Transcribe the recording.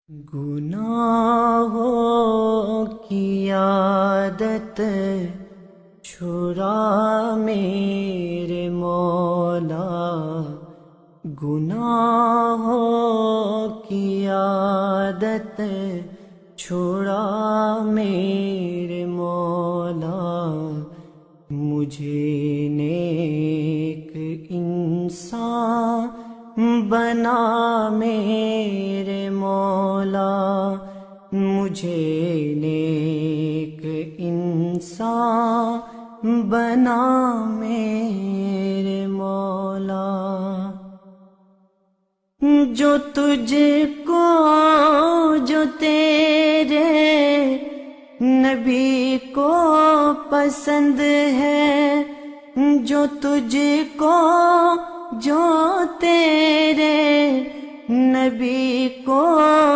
گناہوں کی عادت چھڑا میرے مولا، گناہوں کی عادت چھڑا میرے مولا، مجھے نیک انسان بنا میرے مولا، مجھے نیک انسان بنا میرے مولا، جو تجھ کو جو تیرے نبی کو پسند ہے، جو تجھ کو جو تیرے نبی کو